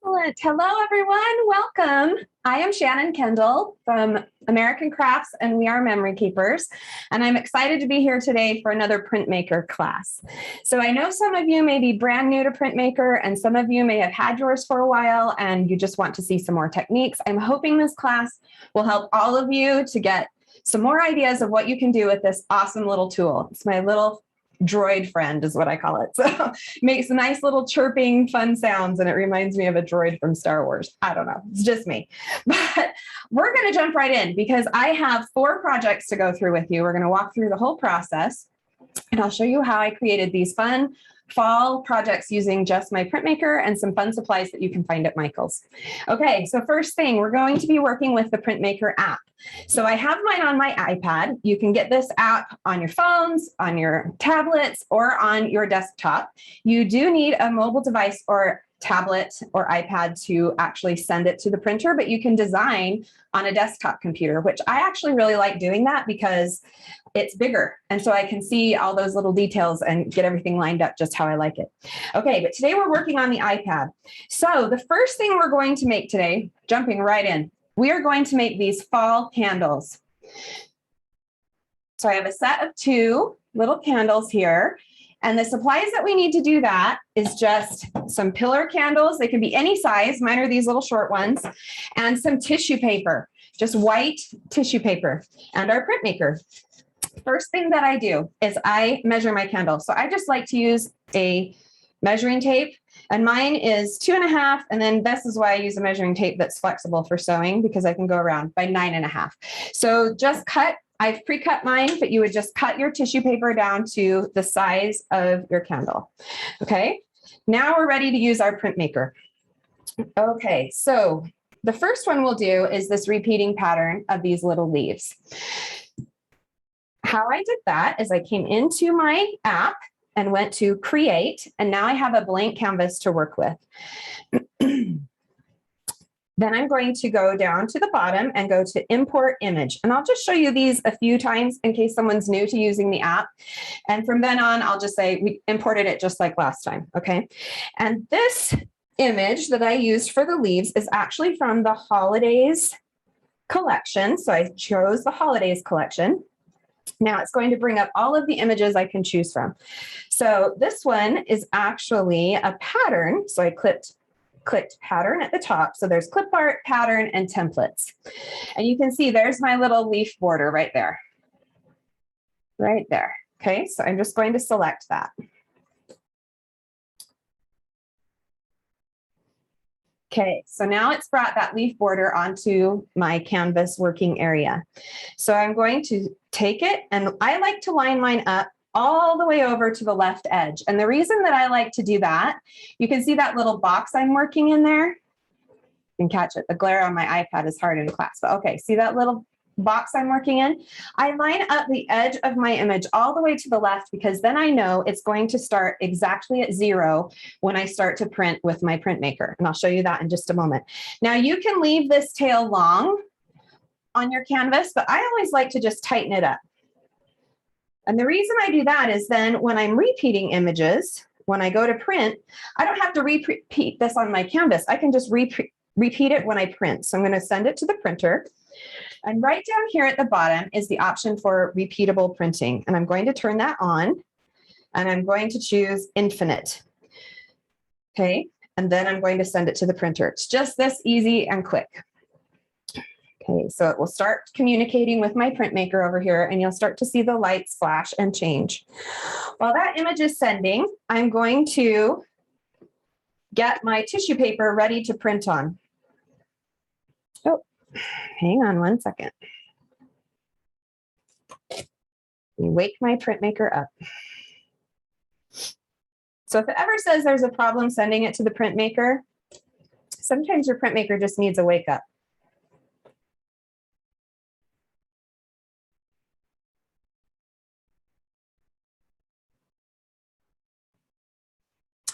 Excellent. Hello, everyone. Welcome. I am Shannon Kendall from American Crafts, and we are Memory Keepers. And I'm excited to be here today for another Printmaker class. So I know some of you may be brand new to Printmaker, and some of you may have had yours for a while, and you just want to see some more techniques. I'm hoping this class will help all of you to get some more ideas of what you can do with this awesome little tool. It's my little droid friend is what I call it. So makes nice little chirping fun sounds, and it reminds me of a droid from Star Wars. I don't know, it's just me. But we're going to jump right in because I have 4 projects to go through with you. We're going to walk through the whole process, and I'll show you how I created these fun fall projects using just my Printmaker and some fun supplies that you can find at Michael's. Okay, so first thing, we're going to be working with the Printmaker app. So I have mine on my iPad. You can get this app on your phones, on your tablets, or on your desktop. You do need a mobile device or tablet or iPad to actually send it to the printer, but you can design on a desktop computer, which I actually really like doing that because it's bigger. And so I can see all those little details and get everything lined up just how I like it. Okay, but today we're working on the iPad. So the first thing we're going to make today, jumping right in, we are going to make these fall candles. So I have a set of 2 little candles here. And the supplies that we need to do that is just some pillar candles. They can be any size. Mine are these little short ones. And some tissue paper, just white tissue paper, and our Printmaker. First thing that I do is I measure my candle. So I just like to use a measuring tape, and mine is 2.5. And then this is why I use a measuring tape that's flexible for sewing, because I can go around by 9.5. So just cut. I've pre-cut mine, but you would just cut your tissue paper down to the size of your candle. Okay, now we're ready to use our Printmaker. Okay, so the first one we'll do is this repeating pattern of these little leaves. How I did that is I came into my app and went to create, and now I have a blank canvas to work with. Then I'm going to go down to the bottom and go to import image. And I'll just show you these a few times in case someone's new to using the app. And from then on, I'll just say we imported it just like last time, okay? And this image that I used for the leaves is actually from the Holidays collection. So I chose the Holidays collection. Now it's going to bring up all of the images I can choose from. So this one is actually a pattern. So I clicked pattern at the top. So there's clip art, pattern, and templates. And you can see there's my little leaf border right there. Right there. Okay, so I'm just going to select that. Okay, so now it's brought that leaf border onto my canvas working area. So I'm going to take it, and I like to line mine up all the way over to the left edge. And the reason that I like to do that, you can see that little box I'm working in there. You can catch it. The glare on my iPad is hard in class, but okay, see that little box I'm working in? I line up the edge of my image all the way to the left, because then I know it's going to start exactly at 0 when I start to print with my Printmaker. And I'll show you that in just a moment. Now you can leave this tail long on your canvas, but I always like to just tighten it up. And the reason I do that is then when I'm repeating images, when I go to print, I don't have to repeat this on my canvas. I can just repeat it when I print. So I'm going to send it to the printer. And right down here at the bottom is the option for repeatable printing. And I'm going to turn that on, and I'm going to choose infinite. Okay, and then I'm going to send it to the printer. It's just this easy and quick. Okay, so it will start communicating with my Printmaker over here, and you'll start to see the lights flash and change. While that image is sending, I'm going to get my tissue paper ready to print on. Oh, hang on one second. Wake my Printmaker up. So if it ever says there's a problem sending it to the Printmaker, sometimes your Printmaker just needs a wake up.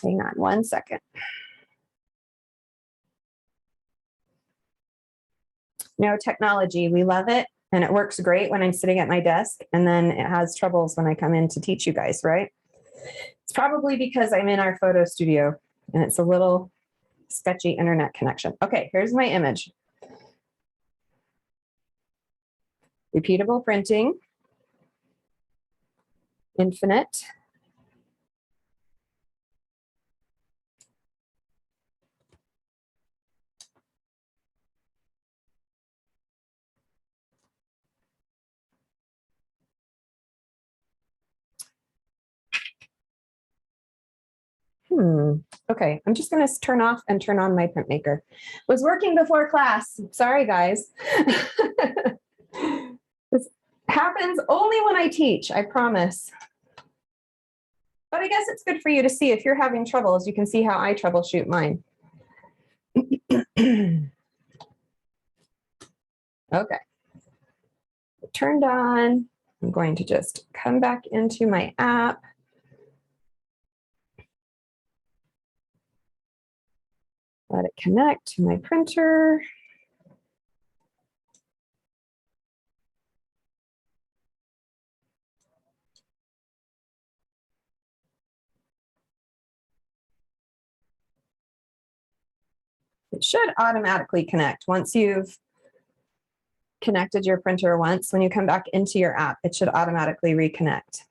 Hang on one second. No, technology, we love it. And it works great when I'm sitting at my desk, and then it has troubles when I come in to teach you guys, right? It's probably because I'm in our photo studio and it's a little sketchy internet connection. Okay, here's my image. Repeatable printing, infinite. Okay, I'm just going to turn off and turn on my Printmaker. Was working before class. Sorry, guys. This happens only when I teach, I promise. But I guess it's good for you to see if you're having troubles. You can see how I troubleshoot mine. Okay. Turned on. I'm going to just come back into my app. Let it connect to my printer. It should automatically connect once you've connected your printer once. When you come back into your app, it should automatically reconnect.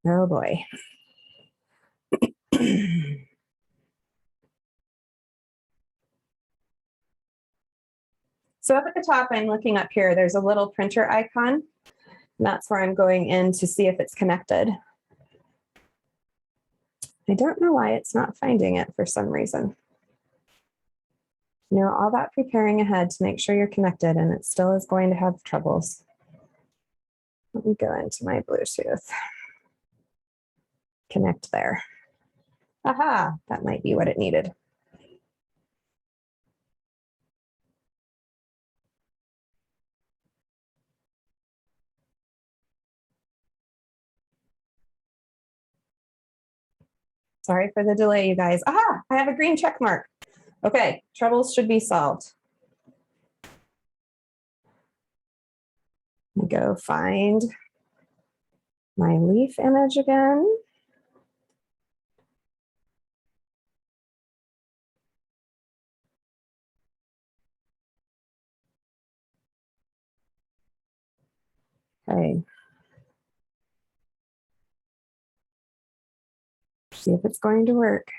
Oh boy. So up at the top, I'm looking up here, there's a little printer icon. And that's where I'm going in to see if it's connected. I don't know why it's not finding it for some reason. You know, all that preparing ahead to make sure you're connected, and it still is going to have troubles. Let me go into my Bluetooth. Connect there. Aha, that might be what it needed. Sorry for the delay, you guys. Aha, I have a green check mark. Okay, troubles should be solved. Let me go find my leaf image again. Okay. See if it's going to work.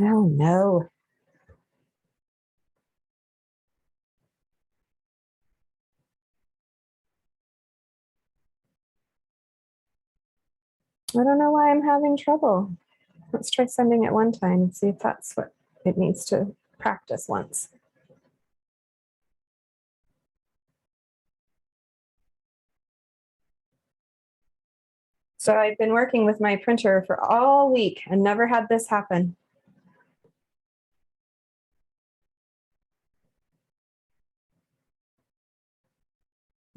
Oh no. I don't know why I'm having trouble. Let's try sending it one time and see if that's what it needs to practice once. So I've been working with my printer for all week and never had this happen.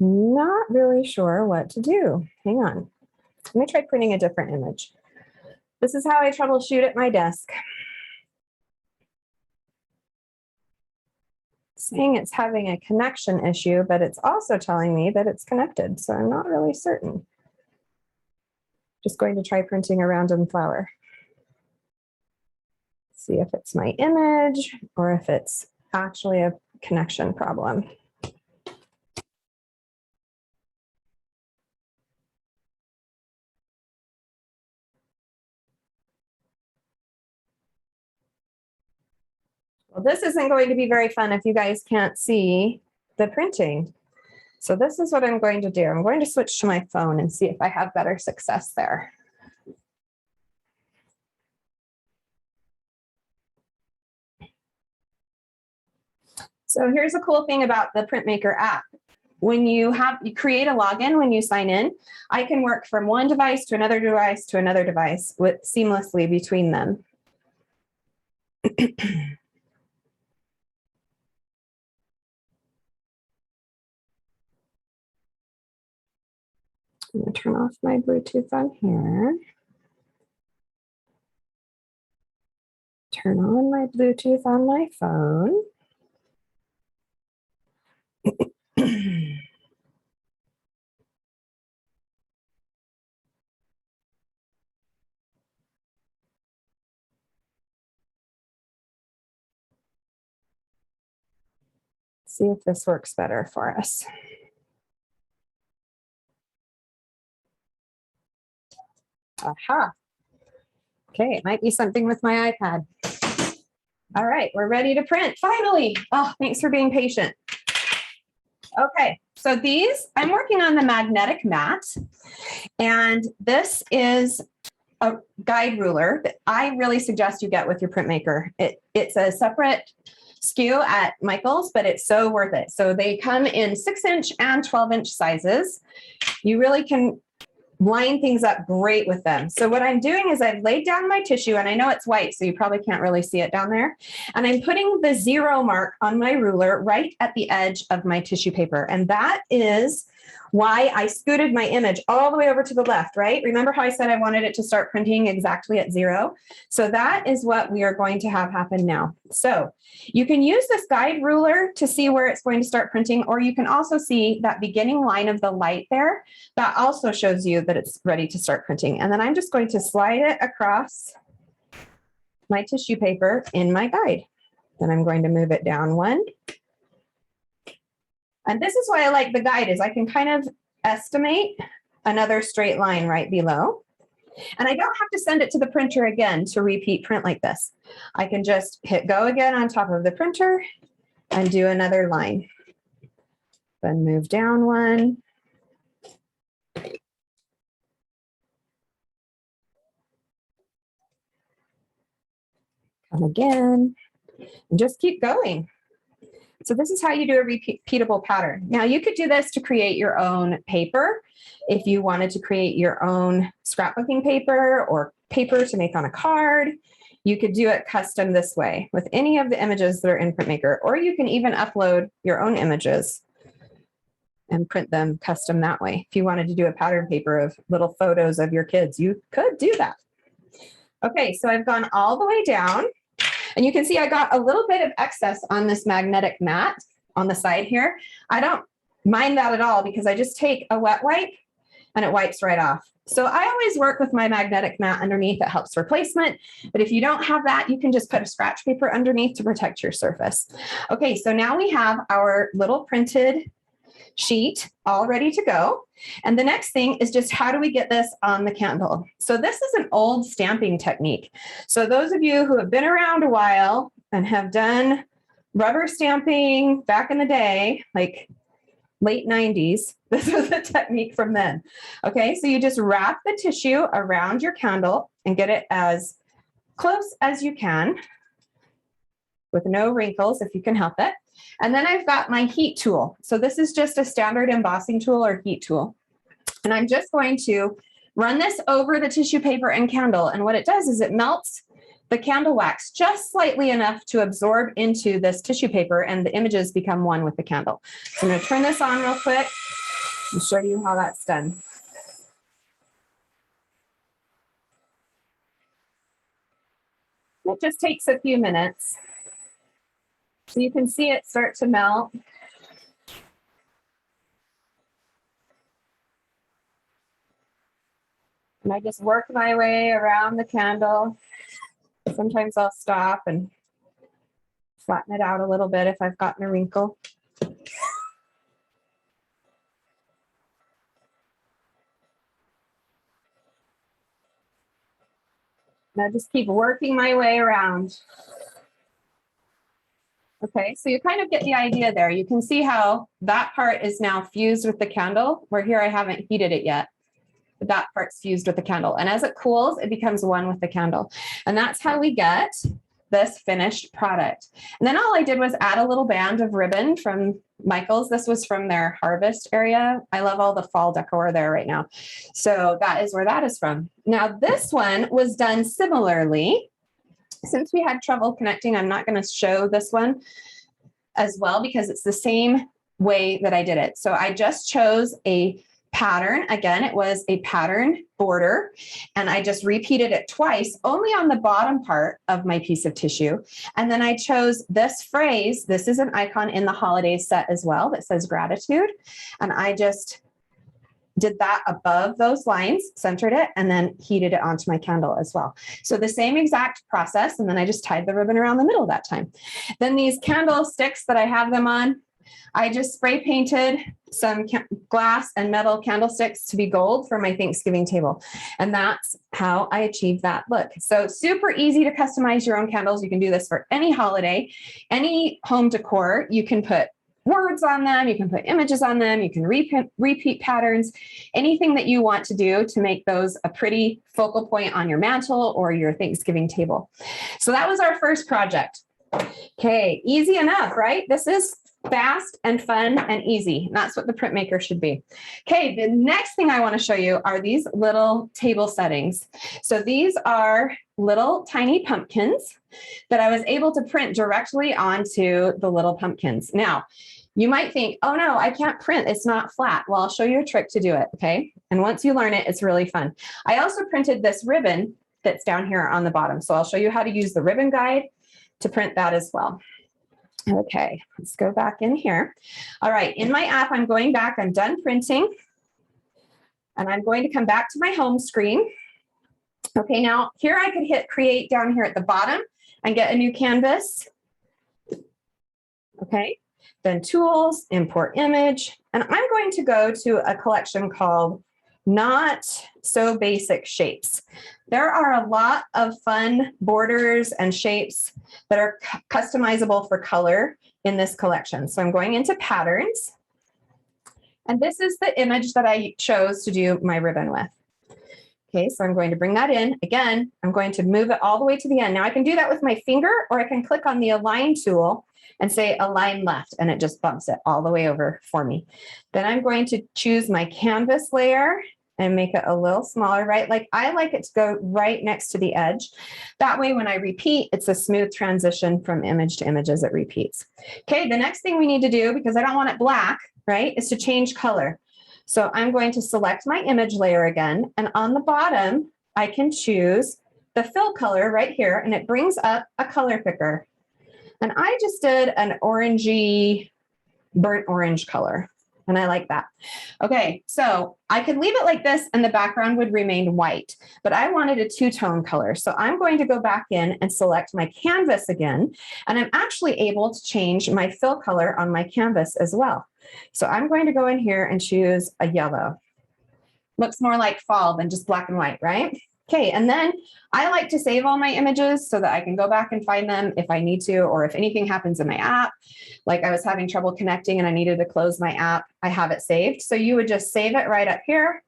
Not really sure what to do. Hang on. Let me try printing a different image. This is how I troubleshoot at my desk. Saying it's having a connection issue, but it's also telling me that it's connected, so I'm not really certain. Just going to try printing a random flower. See if it's my image or if it's actually a connection problem. Well, this isn't going to be very fun if you guys can't see the printing. So this is what I'm going to do. I'm going to switch to my phone and see if I have better success there. So here's a cool thing about the Printmaker app. When you create a login, when you sign in, I can work from one device to another device to another device seamlessly between them. I'm going to turn off my Bluetooth on here. Turn on my Bluetooth on my phone. See if this works better for us. Aha. Okay, it might be something with my iPad. All right, we're ready to print, finally. Oh, thanks for being patient. Okay, so these, I'm working on the magnetic mat, and this is a guide ruler that I really suggest you get with your Printmaker. It's a separate SKU at Michael's, but it's so worth it. So they come in 6-inch and 12-inch sizes. You really can line things up great with them. So what I'm doing is I've laid down my tissue, and I know it's white, so you probably can't really see it down there. And I'm putting the 0 mark on my ruler right at the edge of my tissue paper. And that is why I scooted my image all the way over to the left, right? Remember how I said I wanted it to start printing exactly at 0? So that is what we are going to have happen now. So you can use this guide ruler to see where it's going to start printing, or you can also see that beginning line of the light there. That also shows you that it's ready to start printing. And then I'm just going to slide it across my tissue paper in my guide. Then I'm going to move it down 1. And this is why I like the guide, is I can kind of estimate another straight line right below. And I don't have to send it to the printer again to repeat print like this. I can just hit go again on top of the printer and do another line. Then move down 1. Come again, and just keep going. So this is how you do a repeatable pattern. Now you could do this to create your own paper. If you wanted to create your own scrapbooking paper or paper to make on a card, you could do it custom this way with any of the images that are in Printmaker, or you can even upload your own images and print them custom that way. If you wanted to do a pattern paper of little photos of your kids, you could do that. Okay, so I've gone all the way down. And you can see I got a little bit of excess on this magnetic mat on the side here. I don't mind that at all because I just take a wet wipe and it wipes right off. So I always work with my magnetic mat underneath. It helps for placement. But if you don't have that, you can just put a scratch paper underneath to protect your surface. Okay, so now we have our little printed sheet all ready to go. And the next thing is just how do we get this on the candle? So this is an old stamping technique. So those of you who have been around a while and have done rubber stamping back in the day, like late 90s, this is a technique from then. Okay, so you just wrap the tissue around your candle and get it as close as you can with no wrinkles if you can help it. And then I've got my heat tool. So this is just a standard embossing tool or heat tool. And I'm just going to run this over the tissue paper and candle. And what it does is it melts the candle wax just slightly enough to absorb into this tissue paper, and the images become one with the candle. So I'm going to turn this on real quick and show you how that's done. It just takes a few minutes. So you can see it start to melt. And I just work my way around the candle. Sometimes I'll stop and flatten it out a little bit if I've gotten a wrinkle. And I just keep working my way around. Okay, so you kind of get the idea there. You can see how that part is now fused with the candle, where here I haven't heated it yet. But that part's fused with the candle. And as it cools, it becomes one with the candle. And that's how we get this finished product. And then all I did was add a little band of ribbon from Michael's. This was from their harvest area. I love all the fall decor there right now. So that is where that is from. Now this one was done similarly. Since we had trouble connecting, I'm not going to show this one as well because it's the same way that I did it. So I just chose a pattern. Again, it was a pattern border, and I just repeated it twice, only on the bottom part of my piece of tissue. And then I chose this phrase. This is an icon in the holidays set as well that says gratitude. And I just did that above those lines, centered it, and then heated it onto my candle as well. So the same exact process, and then I just tied the ribbon around the middle that time. Then these candlesticks that I have them on, I just spray painted some glass and metal candlesticks to be gold for my Thanksgiving table. And that's how I achieved that look. So super easy to customize your own candles. You can do this for any holiday, any home decor. You can put words on them, you can put images on them, you can repeat patterns, anything that you want to do to make those a pretty focal point on your mantle or your Thanksgiving table. So that was our first project. Okay, easy enough, right? This is fast and fun and easy. And that's what the Printmaker should be. Okay, the next thing I want to show you are these little table settings. So these are little tiny pumpkins that I was able to print directly onto the little pumpkins. Now, you might think, oh no, I can't print, it's not flat. Well, I'll show you a trick to do it, okay? And once you learn it, it's really fun. I also printed this ribbon that's down here on the bottom. So I'll show you how to use the ribbon guide to print that as well. Okay, let's go back in here. All right, in my app, I'm going back, I'm done printing. And I'm going to come back to my home screen. Okay, now here I could hit create down here at the bottom and get a new canvas. Okay, then tools, import image. And I'm going to go to a collection called Not So Basic Shapes. There are a lot of fun borders and shapes that are customizable for color in this collection. So I'm going into patterns. And this is the image that I chose to do my ribbon with. Okay, so I'm going to bring that in. Again, I'm going to move it all the way to the end. Now I can do that with my finger, or I can click on the align tool and say align left, and it just bumps it all the way over for me. Then I'm going to choose my canvas layer and make it a little smaller, right? Like I like it to go right next to the edge. That way, when I repeat, it's a smooth transition from image to image as it repeats. Okay, the next thing we need to do, because I don't want it black, right, is to change color. So I'm going to select my image layer again, and on the bottom, I can choose the fill color right here, and it brings up a color picker. And I just did an orangey, burnt orange color, and I like that. Okay, so I could leave it like this and the background would remain white, but I wanted a two-tone color. So I'm going to go back in and select my canvas again, and I'm actually able to change my fill color on my canvas as well. So I'm going to go in here and choose a yellow. Looks more like fall than just black and white, right? Okay, and then I like to save all my images so that I can go back and find them if I need to, or if anything happens in my app, like I was having trouble connecting and I needed to close my app, I have it saved. So you would just save it right up here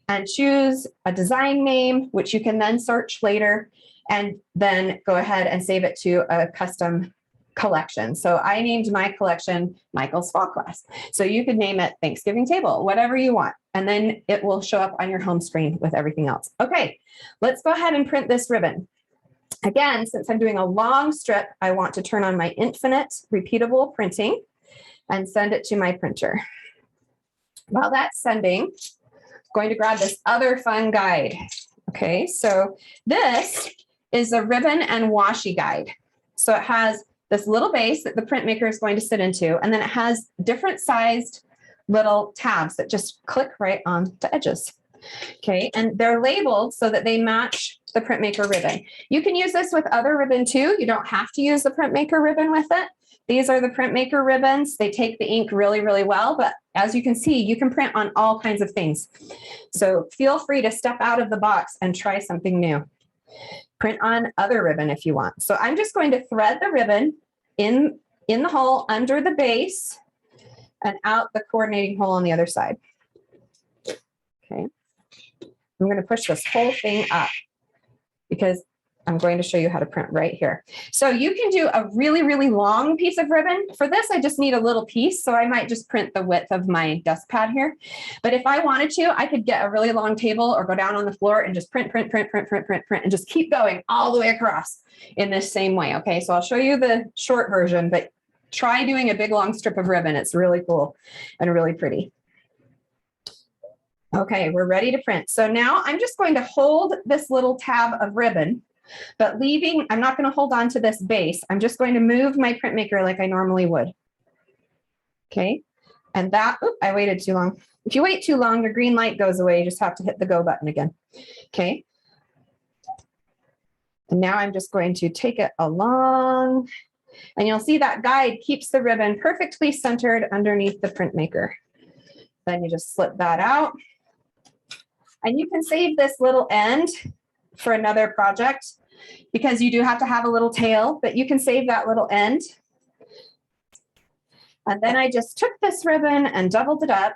and choose a design name, which you can then search later, and then go ahead and save it to a custom collection. So I named my collection Michael's Fall Class. So you could name it Thanksgiving Table, whatever you want, and then it will show up on your home screen with everything else. Okay, let's go ahead and print this ribbon. Again, since I'm doing a long strip, I want to turn on my infinite repeatable printing and send it to my printer. While that's sending, I'm going to grab this other fun guide. Okay, so this is a ribbon and washi guide. So it has this little base that the Printmaker is going to sit into, and then it has different sized little tabs that just click right on the edges. Okay, and they're labeled so that they match the Printmaker ribbon. You can use this with other ribbon too. You don't have to use the Printmaker ribbon with it. These are the Printmaker ribbons. They take the ink really, really well, but as you can see, you can print on all kinds of things. So feel free to step out of the box and try something new. Print on other ribbon if you want. So I'm just going to thread the ribbon in the hole under the base and out the coordinating hole on the other side. Okay. I'm going to push this whole thing up because I'm going to show you how to print right here. So you can do a really, really long piece of ribbon. For this, I just need a little piece. So I might just print the width of my desk pad here. But if I wanted to, I could get a really long table or go down on the floor and just print, and just keep going all the way across in this same way. Okay, so I'll show you the short version, but try doing a big long strip of ribbon. It's really cool and really pretty. Okay, we're ready to print. So now I'm just going to hold this little tab of ribbon, but I'm not going to hold on to this base. I'm just going to move my Printmaker like I normally would. Okay, and I waited too long. If you wait too long, your green light goes away. You just have to hit the go button again. Okay. And now I'm just going to take it along, and you'll see that guide keeps the ribbon perfectly centered underneath the Printmaker. Then you just slip that out. And you can save this little end for another project because you do have to have a little tail, but you can save that little end. And then I just took this ribbon and doubled it up.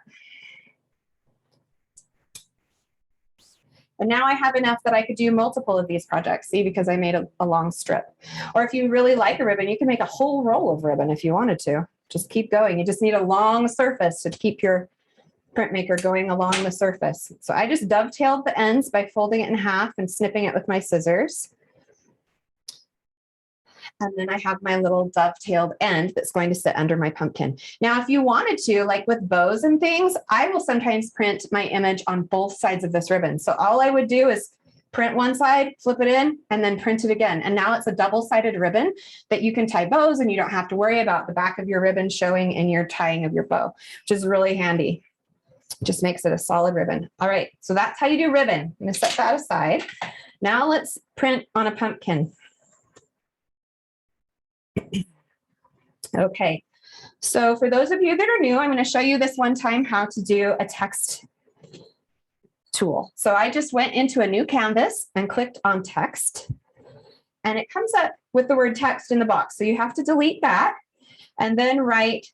And now I have enough that I could do multiple of these projects, see, because I made a long strip. Or if you really like a ribbon, you can make a whole roll of ribbon if you wanted to. Just keep going. You just need a long surface to keep your Printmaker going along the surface. So I just dovetailed the ends by folding it in half and snipping it with my scissors. And then I have my little dovetailed end that's going to sit under my pumpkin. Now, if you wanted to, like with bows and things, I will sometimes print my image on both sides of this ribbon. So all I would do is print one side, flip it in, and then print it again. And now it's a double-sided ribbon that you can tie bows, and you don't have to worry about the back of your ribbon showing in your tying of your bow, which is really handy. Just makes it a solid ribbon. All right, so that's how you do ribbon. I'm going to set that aside. Now let's print on a pumpkin. Okay, so for those of you that are new, I'm going to show you this one time how to do a text tool. So I just went into a new canvas and clicked on text, and it comes up with the word text in the box. So you have to delete that and then write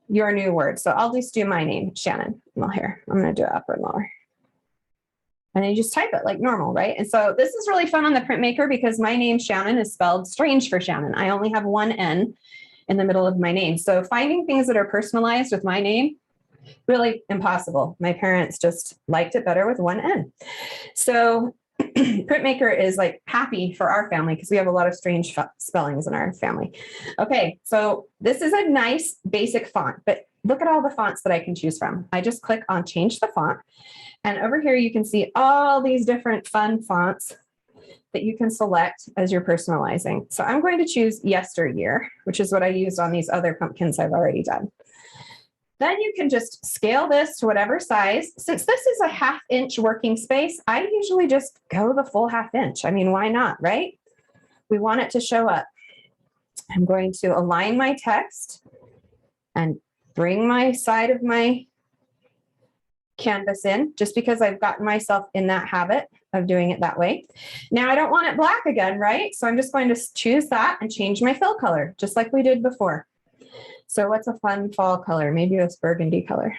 your new word. So I'll just do my name, Shannon. Well, here, I'm going to do it upper and lower. And then you just type it like normal, right? And so this is really fun on the Printmaker because my name, Shannon, is spelled strange for Shannon. I only have one N in the middle of my name. So finding things that are personalized with my name, really impossible. My parents just liked it better with one N. So Printmaker is like happy for our family because we have a lot of strange spellings in our family. Okay, so this is a nice basic font, but look at all the fonts that I can choose from. I just click on change the font. And over here, you can see all these different fun fonts that you can select as you're personalizing. So I'm going to choose Yesteryear, which is what I used on these other pumpkins I've already done. Then you can just scale this to whatever size. Since this is a 1/2 inch working space, I usually just go the full 1/2 inch. I mean, why not, right? We want it to show up. I'm going to align my text and bring my side of my canvas in, just because I've gotten myself in that habit of doing it that way. Now I don't want it black again, right? So I'm just going to choose that and change my fill color, just like we did before. So what's a fun fall color? Maybe it's burgundy color.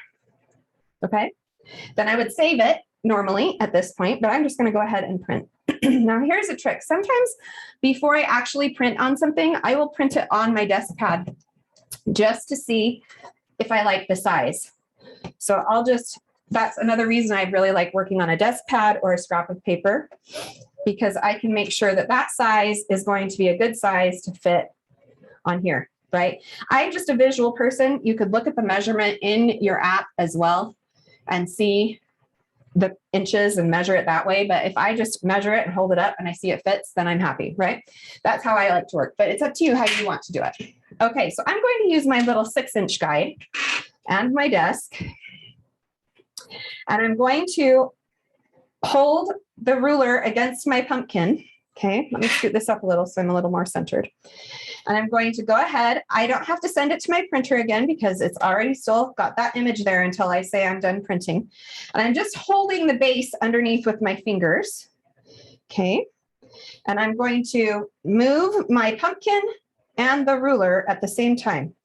Okay, then I would save it normally at this point, but I'm just going to go ahead and print. Now here's a trick. Sometimes before I actually print on something, I will print it on my desk pad just to see if I like the size. So that's another reason I really like working on a desk pad or a scrap of paper, because I can make sure that that size is going to be a good size to fit on here, right? I'm just a visual person. You could look at the measurement in your app as well and see the inches and measure it that way. But if I just measure it and hold it up and I see it fits, then I'm happy, right? That's how I like to work, but it's up to you how you want to do it. Okay, so I'm going to use my little 6-inch guide and my desk. And I'm going to hold the ruler against my pumpkin. Okay, let me scoot this up a little so I'm a little more centered. And I'm going to go ahead. I don't have to send it to my printer again because it's already still got that image there until I say I'm done printing. And I'm just holding the base underneath with my fingers. Okay, and I'm going to move my pumpkin and the ruler at the same time.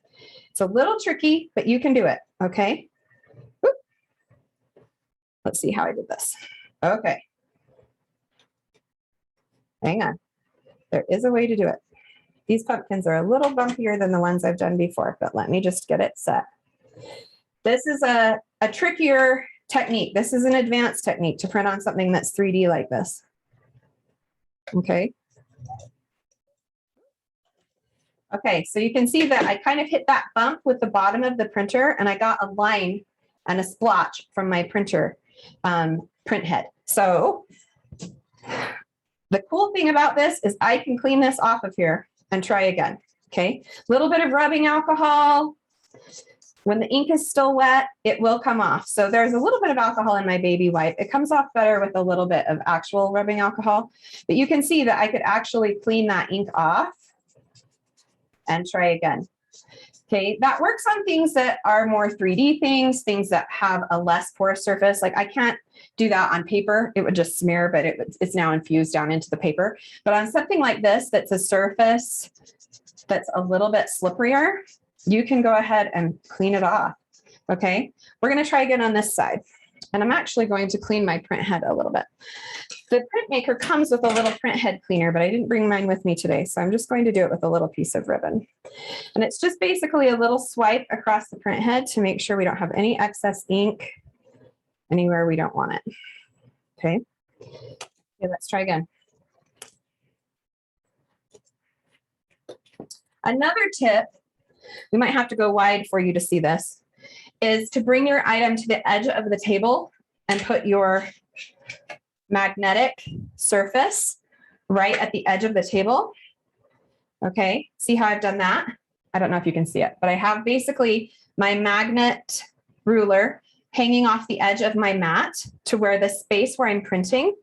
It's a little tricky, but you can do it. Okay. Let's see how I did this. Okay. Hang on. There is a way to do it. These pumpkins are a little bumpier than the ones I've done before, but let me just get it set. This is a trickier technique. This is an advanced technique to print on something that's 3D like this. Okay. Okay, so you can see that I kind of hit that bump with the bottom of the printer and I got a line and a splotch from my printer. print head. So the cool thing about this is I can clean this off of here and try again. Okay, a little bit of rubbing alcohol. When the ink is still wet, it will come off. So there's a little bit of alcohol in my baby wipe. It comes off better with a little bit of actual rubbing alcohol, but you can see that I could actually clean that ink off and try again. Okay, that works on things that are more 3D things, things that have a less porous surface. Like I can't do that on paper. It would just smear, but it's now infused down into the paper. But on something like this, that's a surface that's a little bit slipperier, you can go ahead and clean it off. Okay, we're going to try again on this side. And I'm actually going to clean my print head a little bit. The Printmaker comes with a little print head cleaner, but I didn't bring mine with me today. So I'm just going to do it with a little piece of ribbon. And it's just basically a little swipe across the print head to make sure we don't have any excess ink anywhere we don't want it. Okay, let's try again. Another tip, we might have to go wide for you to see this, is to bring your item to the edge of the table and put your magnetic surface right at the edge of the table. Okay, see how I've done that? I don't know if you can see it, but I have basically my magnet ruler hanging off the edge of my mat to where the space where I'm printing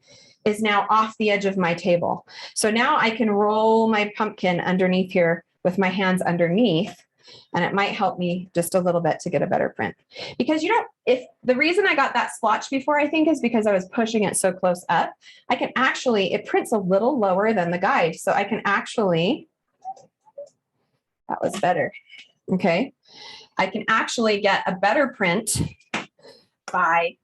is now off the edge of my table. So now I can roll my pumpkin underneath here with my hands underneath, and it might help me just a little bit to get a better print. Because if the reason I got that splotch before, I think, is because I was pushing it so close up. I can actually, it prints a little lower than the guide. So I can actually, that was better. Okay. I can actually get a better print by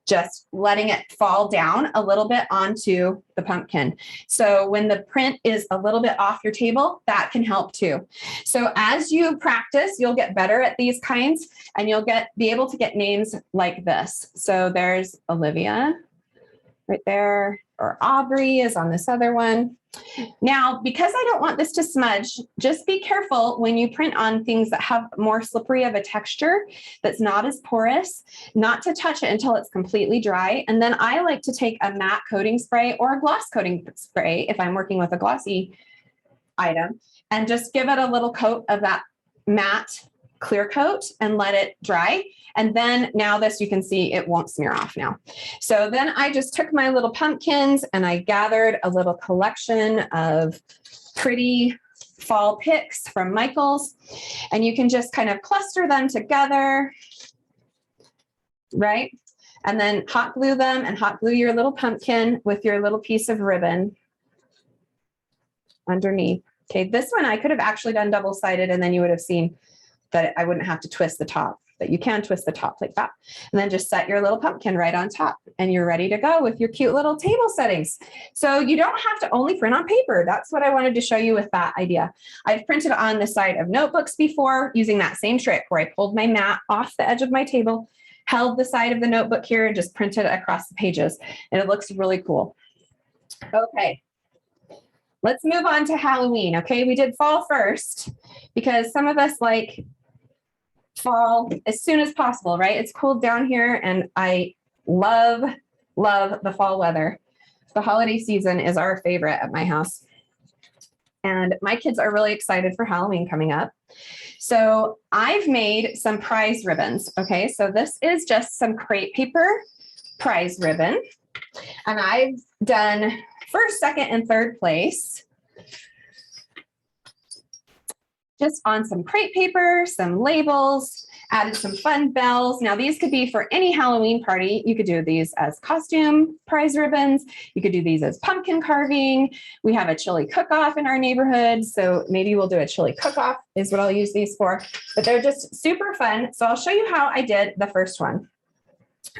just letting it fall down a little bit onto the pumpkin. So when the print is a little bit off your table, that can help too. So as you practice, you'll get better at these kinds, and you'll be able to get names like this. So there's Olivia right there, or Aubrey is on this other one. Now, because I don't want this to smudge, just be careful when you print on things that have more slippery of a texture, that's not as porous, not to touch it until it's completely dry. And then I like to take a matte coating spray or a gloss coating spray if I'm working with a glossy item, and just give it a little coat of that matte clear coat and let it dry. And then now this, you can see it won't smear off now. So then I just took my little pumpkins and I gathered a little collection of pretty fall picks from Michael's, and you can just kind of cluster them together, right? And then hot glue them and hot glue your little pumpkin with your little piece of ribbon underneath. Okay, this one I could have actually done double-sided, and then you would have seen that I wouldn't have to twist the top, but you can twist the top like that. And then just set your little pumpkin right on top, and you're ready to go with your cute little table settings. So you don't have to only print on paper. That's what I wanted to show you with that idea. I've printed on the side of notebooks before using that same trick where I pulled my mat off the edge of my table, held the side of the notebook here, and just printed across the pages. And it looks really cool. Okay. Let's move on to Halloween. Okay, we did fall first because some of us like fall as soon as possible, right? It's cooled down here, and I love the fall weather. The holiday season is our favorite at my house. And my kids are really excited for Halloween coming up. So I've made some prize ribbons. Okay, so this is just some crepe paper prize ribbon. And I've done first, second, and third place just on some crepe paper, some labels, added some fun bells. Now these could be for any Halloween party. You could do these as costume prize ribbons. You could do these as pumpkin carving. We have a chili cook-off in our neighborhood, so maybe we'll do a chili cook-off is what I'll use these for. But they're just super fun. So I'll show you how I did the first one.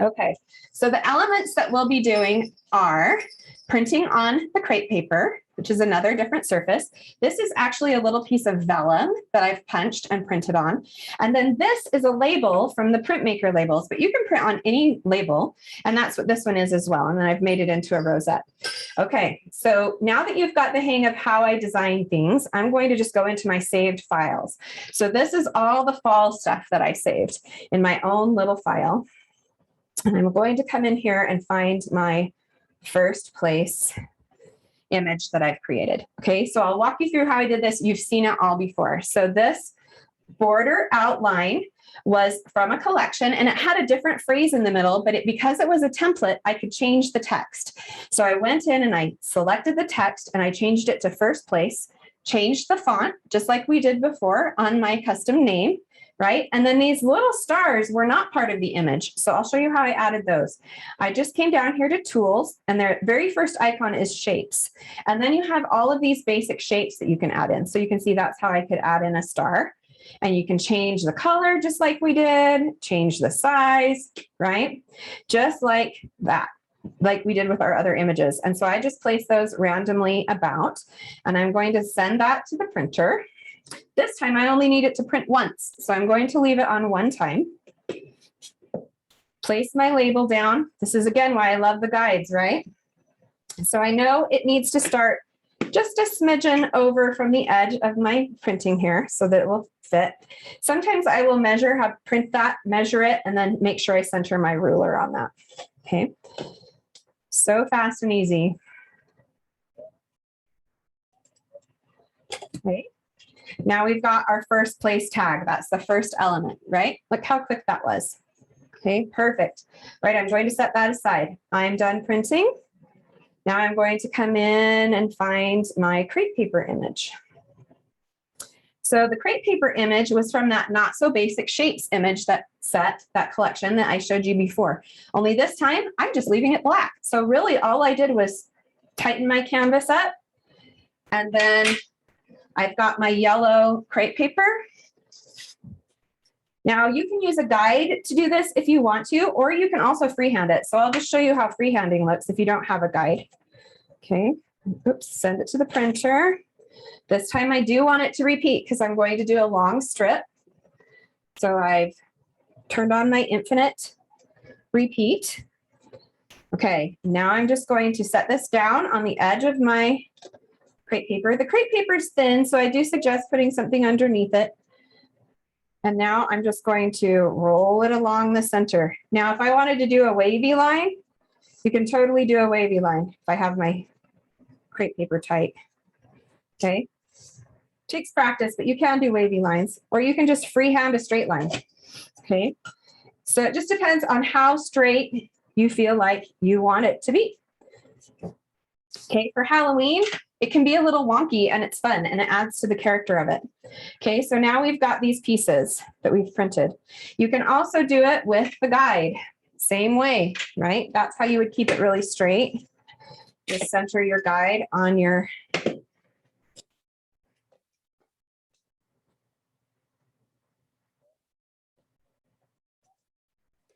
Okay, so the elements that we'll be doing are printing on the crepe paper, which is another different surface. This is actually a little piece of vellum that I've punched and printed on. And then this is a label from the Printmaker labels, but you can print on any label. And that's what this one is as well. And then I've made it into a rosette. Okay, so now that you've got the hang of how I design things, I'm going to just go into my saved files. So this is all the fall stuff that I saved in my own little file. And I'm going to come in here and find my first place image that I've created. Okay, so I'll walk you through how I did this. You've seen it all before. So this border outline was from a collection and it had a different phrase in the middle, but because it was a template, I could change the text. So I went in and I selected the text and I changed it to first place, changed the font, just like we did before on my custom name, right? And then these little stars were not part of the image. So I'll show you how I added those. I just came down here to tools and their very first icon is shapes. And then you have all of these basic shapes that you can add in. So you can see that's how I could add in a star. And you can change the color just like we did, change the size, right? Just like that, like we did with our other images. And so I just place those randomly about, and I'm going to send that to the printer. This time I only need it to print once. So I'm going to leave it on one time. Place my label down. This is again why I love the guides, right? So I know it needs to start just a smidgen over from the edge of my printing here so that it will fit. Sometimes I will print that, measure it, and then make sure I center my ruler on that. Okay. So fast and easy. Okay. Now we've got our first place tag. That's the first element, right? Look how quick that was. Okay, perfect. Right, I'm going to set that aside. I'm done printing. Now I'm going to come in and find my crepe paper image. So the crepe paper image was from that Not So Basic Shapes image that collection that I showed you before. Only this time I'm just leaving it black. So really all I did was tighten my canvas up, and then I've got my yellow crepe paper. Now you can use a guide to do this if you want to, or you can also freehand it. So I'll just show you how freehanding looks if you don't have a guide. Okay, oops, send it to the printer. This time I do want it to repeat because I'm going to do a long strip. So I've turned on my infinite repeat. Okay, now I'm just going to set this down on the edge of my crepe paper. The crepe paper is thin, so I do suggest putting something underneath it. And now I'm just going to roll it along the center. Now, if I wanted to do a wavy line, you can totally do a wavy line if I have my crepe paper tight. Okay. Takes practice, but you can do wavy lines, or you can just freehand a straight line. Okay. So it just depends on how straight you feel like you want it to be. Okay. For Halloween, it can be a little wonky and it's fun and it adds to the character of it. Okay, so now we've got these pieces that we've printed. You can also do it with the guide. Same way, right? That's how you would keep it really straight. Just center your guide on your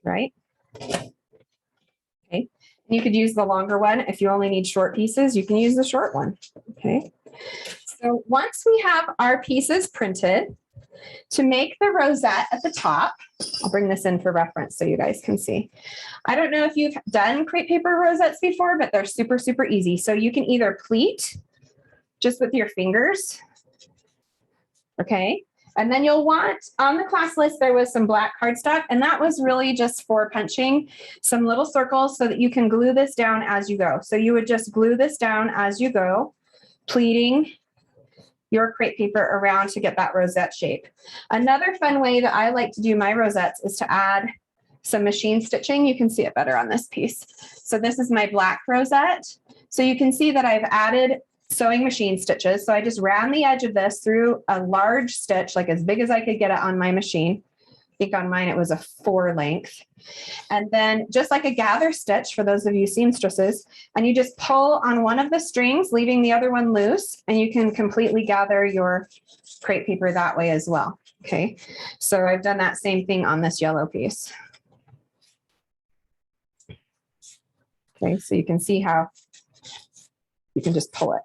right. Okay, and you could use the longer one. If you only need short pieces, you can use the short one. Okay. So once we have our pieces printed, to make the rosette at the top, I'll bring this in for reference so you guys can see. I don't know if you've done crepe paper rosettes before, but they're super, super easy. So you can either pleat just with your fingers, okay? And then you'll want, on the class list, there was some black cardstock, and that was really just for punching some little circles so that you can glue this down as you go. So you would just glue this down as you go, pleating your crepe paper around to get that rosette shape. Another fun way that I like to do my rosettes is to add some machine stitching. You can see it better on this piece. So this is my black rosette. So you can see that I've added sewing machine stitches. So I just ran the edge of this through a large stitch, like as big as I could get it on my machine. I think on mine it was a 4 length. And then just like a gather stitch for those of you seamstresses, and you just pull on one of the strings, leaving the other one loose, and you can completely gather your crepe paper that way as well. Okay, so I've done that same thing on this yellow piece. Okay, so you can see how you can just pull it.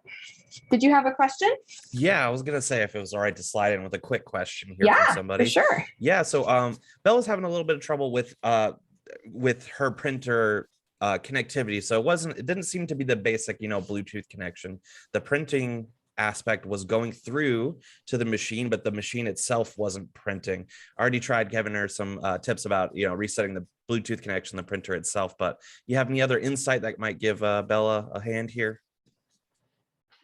Did you have a question? Yeah, I was gonna say if it was all right to slide in with a quick question here from somebody. For sure. Yeah, so Bella's having a little bit of trouble with her printer connectivity. So it didn't seem to be the basic, Bluetooth connection. The printing aspect was going through to the machine, but the machine itself wasn't printing. I already tried giving her some tips about, resetting the Bluetooth connection, the printer itself, but you have any other insight that might give Bella a hand here?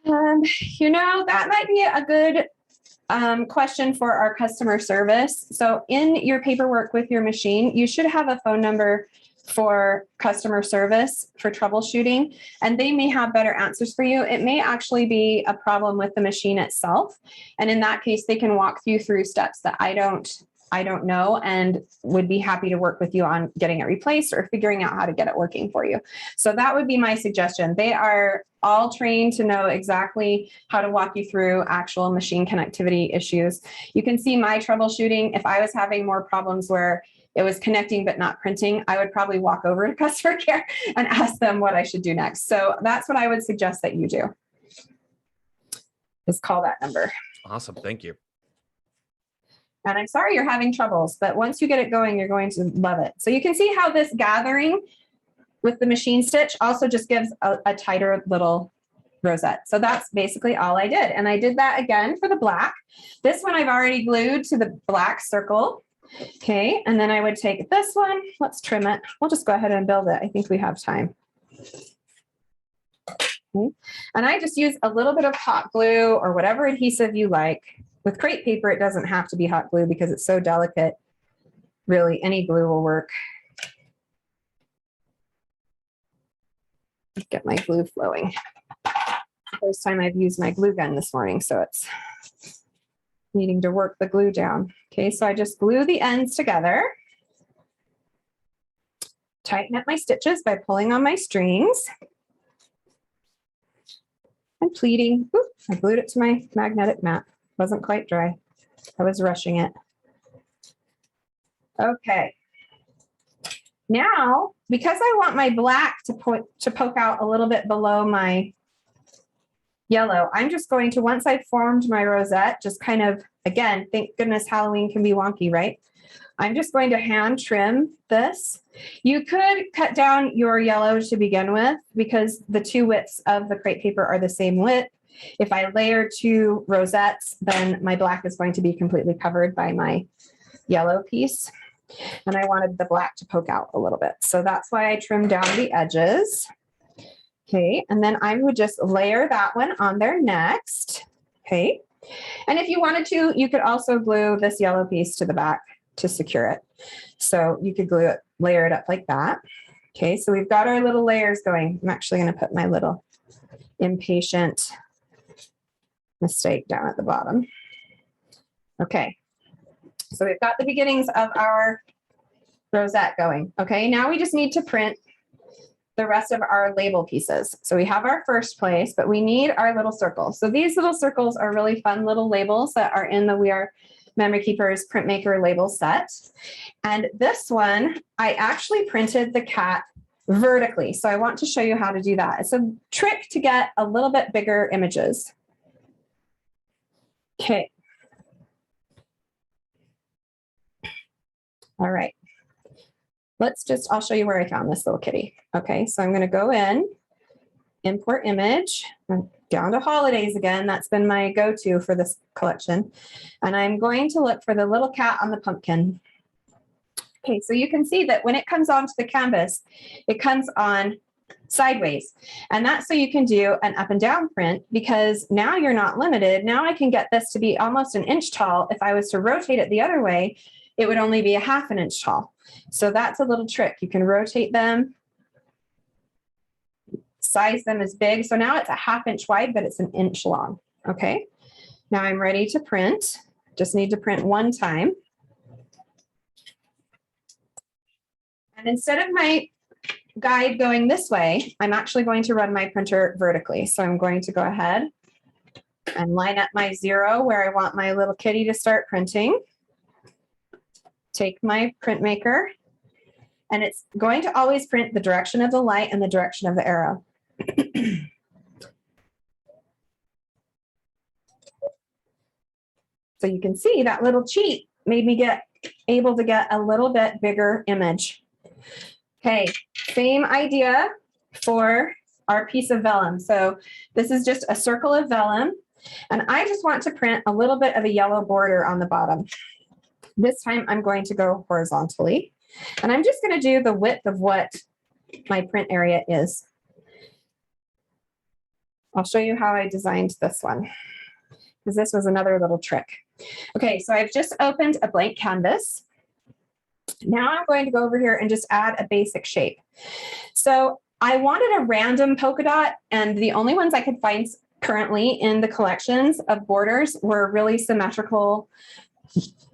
That might be a good question for our customer service. So in your paperwork with your machine, you should have a phone number for customer service for troubleshooting, and they may have better answers for you. It may actually be a problem with the machine itself. And in that case, they can walk you through steps that I don't know, and would be happy to work with you on getting it replaced or figuring out how to get it working for you. So that would be my suggestion. They are all trained to know exactly how to walk you through actual machine connectivity issues. You can see my troubleshooting. If I was having more problems where it was connecting but not printing, I would probably walk over to customer care and ask them what I should do next. So that's what I would suggest that you do, is call that number. Awesome. Thank you. And I'm sorry you're having troubles, but once you get it going, you're going to love it. So you can see how this gathering with the machine stitch also just gives a tighter little rosette. So that's basically all I did. And I did that again for the black. This one I've already glued to the black circle. Okay, and then I would take this one. Let's trim it. We'll just go ahead and build it. I think we have time. Okay. And I just use a little bit of hot glue or whatever adhesive you like. With crepe paper, it doesn't have to be hot glue because it's so delicate. Really, any glue will work. Get my glue flowing. First time I've used my glue gun this morning, so it's needing to work the glue down. Okay, so I just glue the ends together. Tighten up my stitches by pulling on my strings. I'm pleating. Oop, I glued it to my magnetic mat. Wasn't quite dry. I was rushing it. Okay. Now, because I want my black to poke out a little bit below my yellow, I'm just going to, once I've formed my rosette, just kind of, again, thank goodness Halloween can be wonky, right? I'm just going to hand trim this. You could cut down your yellow to begin with because the two widths of the crepe paper are the same width. If I layer two rosettes, then my black is going to be completely covered by my yellow piece. And I wanted the black to poke out a little bit. So that's why I trimmed down the edges. Okay, and then I would just layer that one on there next. Okay, and if you wanted to, you could also glue this yellow piece to the back to secure it. So you could glue it, layer it up like that. Okay, so we've got our little layers going. I'm actually going to put my little impatient mistake down at the bottom. Okay, so we've got the beginnings of our rosette going. Okay, now we just need to print the rest of our label pieces. So we have our first place, but we need our little circles. So these little circles are really fun little labels that are in the We Are Memory Keepers Printmaker label set. And this one, I actually printed the cat vertically. So I want to show you how to do that. It's a trick to get a little bit bigger images. Okay. All right. I'll show you where I found this little kitty. Okay, so I'm going to go in, import image, I'm down to holidays again. That's been my go-to for this collection. And I'm going to look for the little cat on the pumpkin. Okay, so you can see that when it comes onto the canvas, it comes on sideways. And that's so you can do an up and down print, because now you're not limited. Now I can get this to be almost an inch tall. If I was to rotate it the other way, it would only be a ½ inch tall. So that's a little trick. You can rotate them, size them as big. So now it's a ½ inch wide, but it's an inch long. Okay. Now I'm ready to print. Just need to print one time. And instead of my guide going this way, I'm actually going to run my printer vertically. So I'm going to go ahead and line up my 0 where I want my little kitty to start printing. Take my Printmaker, and it's going to always print the direction of the light and the direction of the arrow. So you can see that little cheat made me able to get a little bit bigger image. Okay, same idea for our piece of vellum. So this is just a circle of vellum. And I just want to print a little bit of a yellow border on the bottom. This time I'm going to go horizontally, and I'm just going to do the width of what my print area is. I'll show you how I designed this one, because this was another little trick. Okay, so I've just opened a blank canvas. Now I'm going to go over here and just add a basic shape. So I wanted a random polka dot, and the only ones I could find currently in the collections of borders were really symmetrical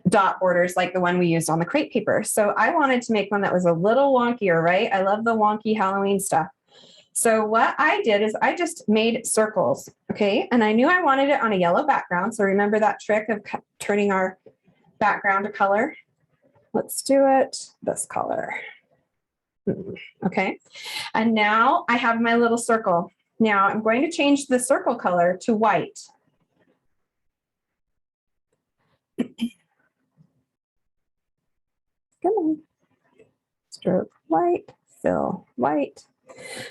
dot borders like the one we used on the crepe paper. So I wanted to make one that was a little wonkier, right? I love the wonky Halloween stuff. So what I did is I just made circles, okay? And I knew I wanted it on a yellow background. So remember that trick of turning our background to color? Let's do it this color. Okay. And now I have my little circle. Now I'm going to change the circle color to white. Come on. Stroke white, fill white.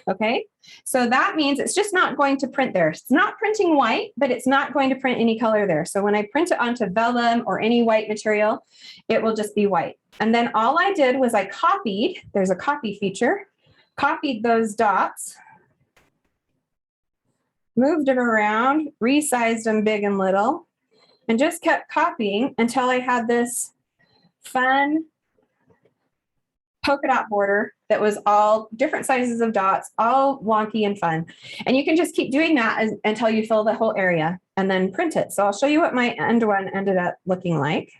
Okay, so that means it's just not going to print there. It's not printing white, but it's not going to print any color there. So when I print it onto vellum or any white material, it will just be white. And then all I did was I copied, there's a copy feature, copied those dots, moved them around, resized them big and little, and just kept copying until I had this fun polka dot border that was all different sizes of dots, all wonky and fun. And you can just keep doing that until you fill the whole area and then print it. So I'll show you what my end one ended up looking like.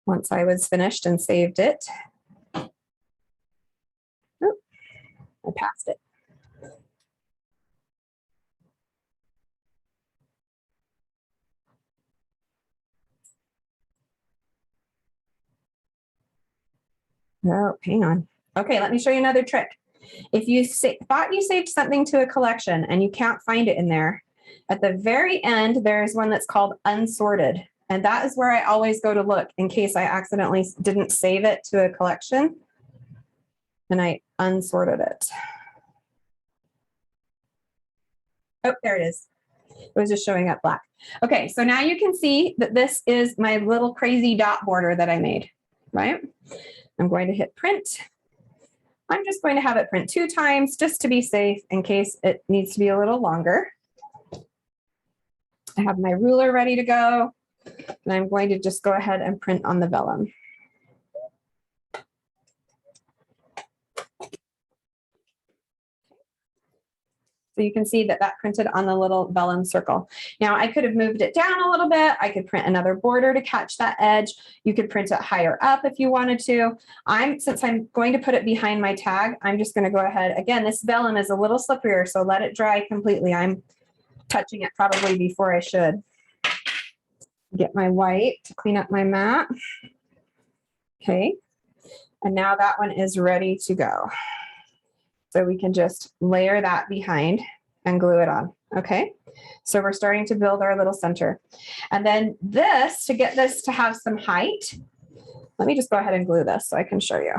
Once I was finished and saved it. Oh, I passed it. Oh, hang on. Okay, let me show you another trick. If you thought you saved something to a collection and you can't find it in there, at the very end, there's one that's called unsorted. And that is where I always go to look in case I accidentally didn't save it to a collection. And I unsorted it. Oh, there it is. It was just showing up black. Okay, so now you can see that this is my little crazy dot border that I made, right? I'm going to hit print. I'm just going to have it print 2 times just to be safe in case it needs to be a little longer. I have my ruler ready to go, and I'm going to just go ahead and print on the vellum. So you can see that that printed on the little vellum circle. Now I could have moved it down a little bit. I could print another border to catch that edge. You could print it higher up if you wanted to. Since I'm going to put it behind my tag, I'm just going to go ahead. Again, this vellum is a little slipperier, so let it dry completely. I'm touching it probably before I should. Get my white to clean up my mat. Okay. And now that one is ready to go. So we can just layer that behind and glue it on. Okay. So we're starting to build our little center. And then this, to get this to have some height, let me just go ahead and glue this so I can show you.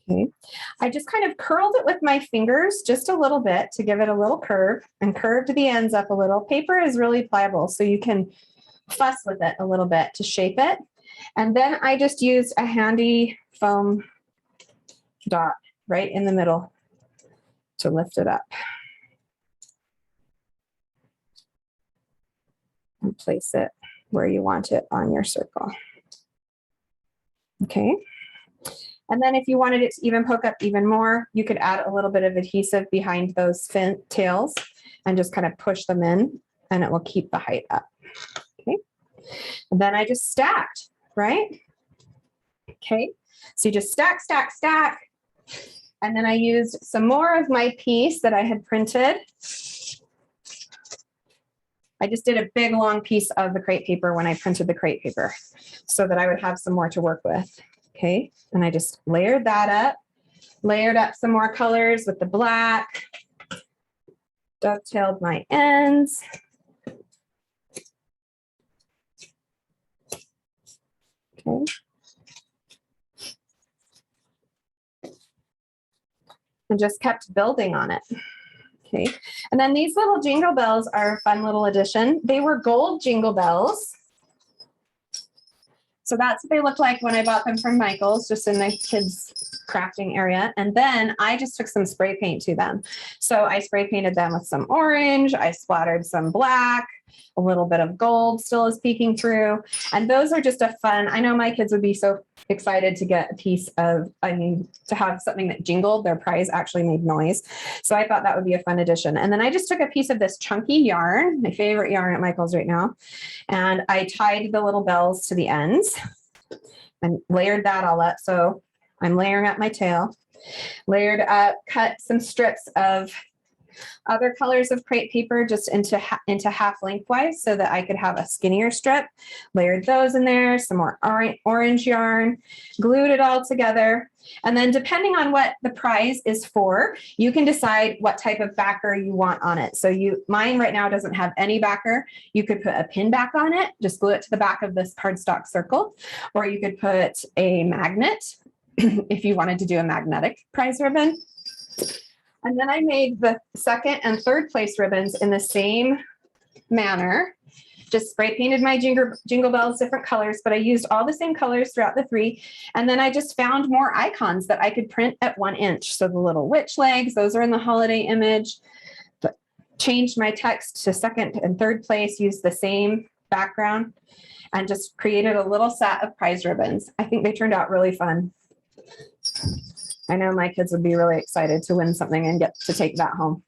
Okay. I just kind of curled it with my fingers just a little bit to give it a little curve and curved the ends up a little. Paper is really pliable, so you can fuss with it a little bit to shape it. And then I just used a handy foam dot right in the middle to lift it up. And place it where you want it on your circle. Okay. And then if you wanted it to even poke up even more, you could add a little bit of adhesive behind those tails and just kind of push them in, and it will keep the height up. Okay. And then I just stacked, right? Okay. So you just stack, stack, stack. And then I used some more of my piece that I had printed. I just did a big long piece of the crepe paper when I printed the crepe paper so that I would have some more to work with. Okay, and I just layered that up, layered up some more colors with the black, Dovetailed my ends. Okay. And just kept building on it. Okay. And then these little jingle bells are a fun little addition. They were gold jingle bells. So that's what they look like when I bought them from Michael's, just in the kids' crafting area. And then I just took some spray paint to them. So I spray painted them with some orange. I splattered some black. A little bit of gold still is peeking through. And those are just a fun, I know my kids would be so excited to get a piece of, to have something that jingled. Their prize actually made noise. So I thought that would be a fun addition. And then I just took a piece of this chunky yarn, my favorite yarn at Michael's right now. And I tied the little bells to the ends and layered that all up. So I'm layering up my tail, layered up, cut some strips of other colors of crepe paper just into half lengthwise so that I could have a skinnier strip, layered those in there, some more orange yarn, glued it all together. And then depending on what the prize is for, you can decide what type of backer you want on it. So mine right now doesn't have any backer. You could put a pin back on it, just glue it to the back of this cardstock circle, or you could put a magnet if you wanted to do a magnetic prize ribbon. And then I made the second and third place ribbons in the same manner. Just spray painted my jingle bells, different colors, but I used all the same colors throughout the three. And then I just found more icons that I could print at 1 inch. So the little witch legs, those are in the holiday image. But changed my text to second and third place, used the same background, and just created a little set of prize ribbons. I think they turned out really fun. I know my kids would be really excited to win something and get to take that home.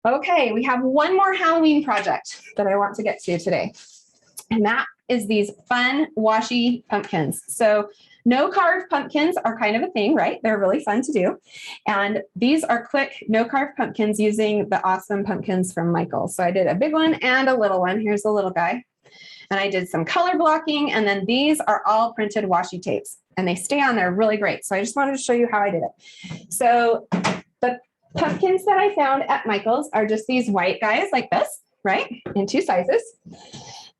Okay, we have one more Halloween project that I want to get to today. And that is these fun washi pumpkins. So no carved pumpkins are kind of a thing, right? They're really fun to do. And these are quick no carved pumpkins using the awesome pumpkins from Michael's. So I did a big one and a little one. Here's the little guy. And I did some color blocking. And then these are all printed washi tapes. And they stay on there really great. So I just wanted to show you how I did it. So the pumpkins that I found at Michael's are just these white guys like this, right? In 2 sizes.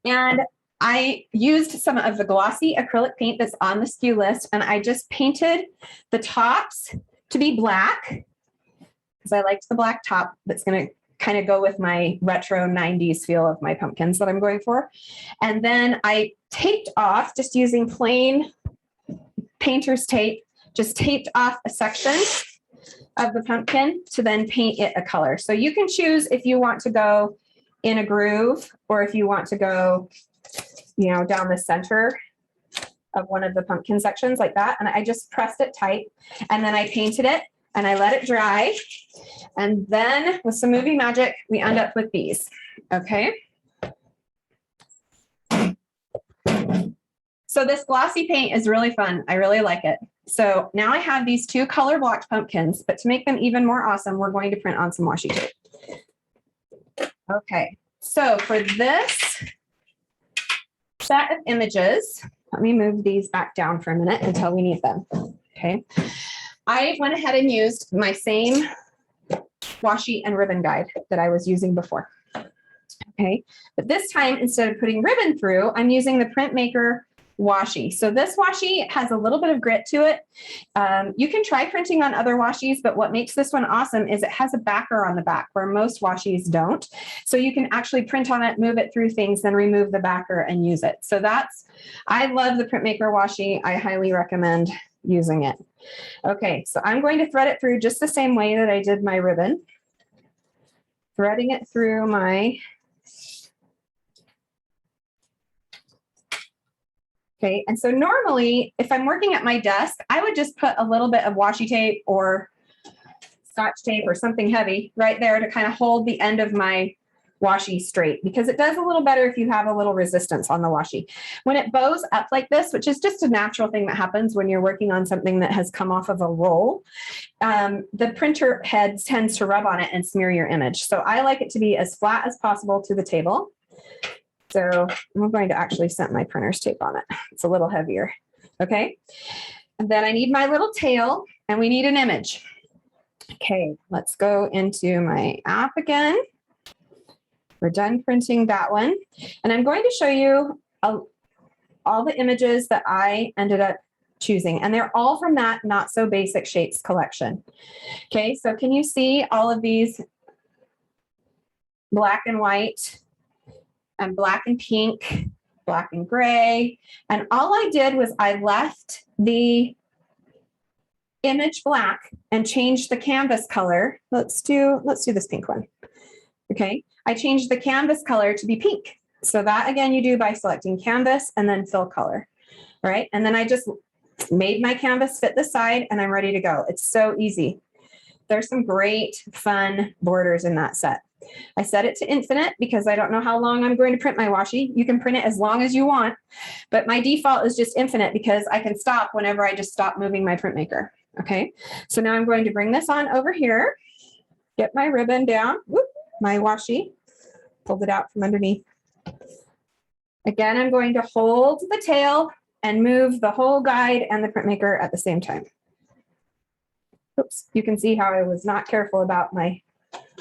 And I used some of the glossy acrylic paint that's on the SKU list. And I just painted the tops to be black because I liked the black top that's going to kind of go with my retro 90s feel of my pumpkins that I'm going for. And then I taped off just using plain painter's tape, just taped off a section of the pumpkin to then paint it a color. So you can choose if you want to go in a groove or if you want to go, down the center of one of the pumpkin sections like that. And I just pressed it tight and then I painted it and I let it dry. And then with some movie magic, we end up with these. Okay. So this glossy paint is really fun. I really like it. So now I have these 2 color blocked pumpkins, but to make them even more awesome, we're going to print on some washi tape. Okay, so for this set of images, let me move these back down for a minute until we need them. Okay, I went ahead and used my same washi and ribbon guide that I was using before. Okay, but this time, instead of putting ribbon through, I'm using the Printmaker washi. So this washi has a little bit of grit to it. You can try printing on other washis, but what makes this one awesome is it has a backer on the back where most washis don't. So you can actually print on it, move it through things, then remove the backer and use it. So I love the Printmaker washi. I highly recommend using it. Okay, so I'm going to thread it through just the same way that I did my ribbon. Threading it through my Okay, and so normally, if I'm working at my desk, I would just put a little bit of washi tape or Scotch tape or something heavy right there to kind of hold the end of my washi straight, because it does a little better if you have a little resistance on the washi. When it bows up like this, which is just a natural thing that happens when you're working on something that has come off of a roll, the printer head tends to rub on it and smear your image. So I like it to be as flat as possible to the table. So I'm going to actually set my printer's tape on it. It's a little heavier. Okay. And then I need my little tail and we need an image. Okay, let's go into my app again. We're done printing that one. And I'm going to show you all the images that I ended up choosing. And they're all from that Not So Basic Shapes collection. Okay, so can you see all of these black and white and black and pink, black and gray? And all I did was I left the image black and changed the canvas color. Let's do this pink one. Okay, I changed the canvas color to be pink. So that again, you do by selecting canvas and then fill color. All right, and then I just made my canvas fit the side and I'm ready to go. It's so easy. There's some great fun borders in that set. I set it to infinite because I don't know how long I'm going to print my washi. You can print it as long as you want, but my default is just infinite because I can stop whenever I just stop moving my Printmaker. Okay, so now I'm going to bring this on over here, get my ribbon down, whoop, my washi, pulled it out from underneath. Again, I'm going to hold the tail and move the whole guide and the Printmaker at the same time. Oops, you can see how I was not careful about my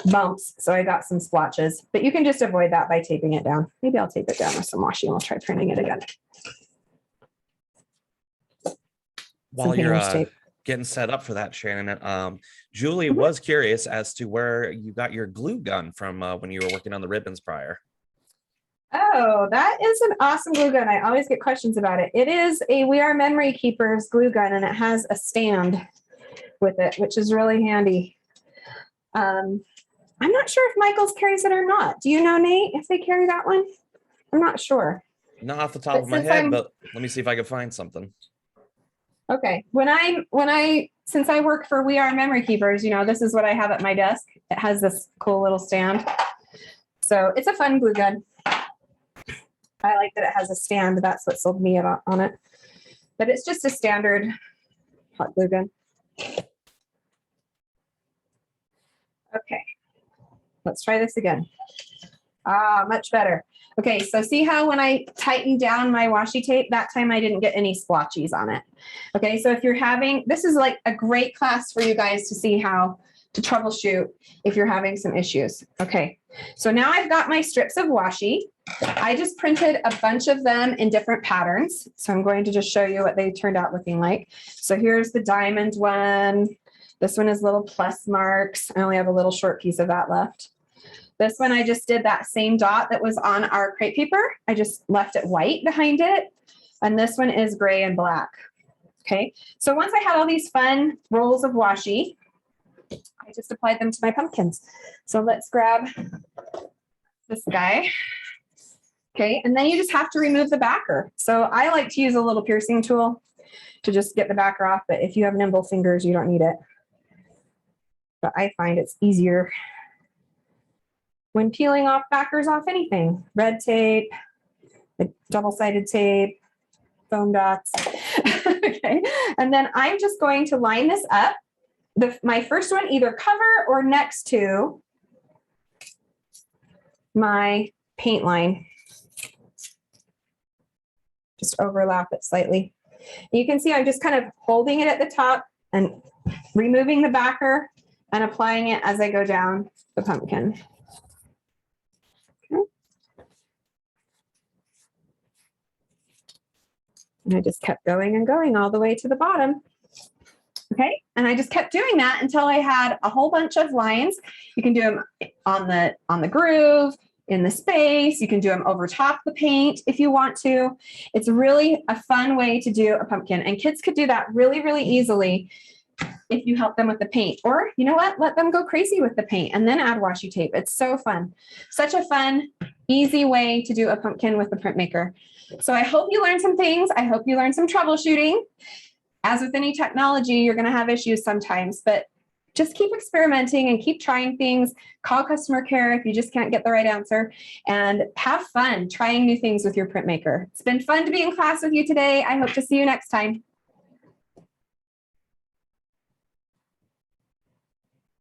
bumps, so I got some splotches, but you can just avoid that by taping it down. Maybe I'll tape it down with some washi and we'll try printing it again. While you're getting set up for that, Shannon, Julie was curious as to where you got your glue gun from when you were working on the ribbons prior. Oh, that is an awesome glue gun. I always get questions about it. It is a We Are Memory Keepers glue gun, and it has a stand with it, which is really handy. I'm not sure if Michael's carries it or not. Do you know, Nate, if they carry that one? I'm not sure. Not off the top of my head, but let me see if I can find something. Okay. Since I work for We Are Memory Keepers, you know, this is what I have at my desk. It has this cool little stand. So it's a fun glue gun. I like that it has a stand. That's what sold me on it. But it's just a standard hot glue gun. Okay. Let's try this again. Ah, much better. Okay, so see how when I tightened down my washi tape, that time I didn't get any splotches on it. Okay, so if you're having, this is like a great class for you guys to see how to troubleshoot if you're having some issues. Okay, so now I've got my strips of washi. I just printed a bunch of them in different patterns. So I'm going to just show you what they turned out looking like. So here's the diamond one. This one is little plus marks. I only have a little short piece of that left. This one, I just did that same dot that was on our crepe paper. I just left it white behind it. And this one is gray and black. Okay, so once I had all these fun rolls of washi, I just applied them to my pumpkins. So let's grab this guy. Okay, and then you just have to remove the backer. So I like to use a little piercing tool to just get the backer off, but if you have nimble fingers, you don't need it. But I find it's easier when peeling off backers off anything. Red tape, double-sided tape, foam dots. Okay, and then I'm just going to line this up. My first one either cover or next to my paint line. Just overlap it slightly. You can see I'm just kind of holding it at the top and removing the backer and applying it as I go down the pumpkin. Okay. And I just kept going and going all the way to the bottom. Okay, and I just kept doing that until I had a whole bunch of lines. You can do them on the groove, in the space. You can do them over top the paint if you want to. It's really a fun way to do a pumpkin, and kids could do that really, really easily if you help them with the paint. Or you know what? Let them go crazy with the paint and then add washi tape. It's so fun. Such a fun, easy way to do a pumpkin with the Printmaker. So I hope you learned some things. I hope you learned some troubleshooting. As with any technology, you're going to have issues sometimes, but just keep experimenting and keep trying things. Call customer care if you just can't get the right answer, and have fun trying new things with your Printmaker. It's been fun to be in class with you today. I hope to see you next time.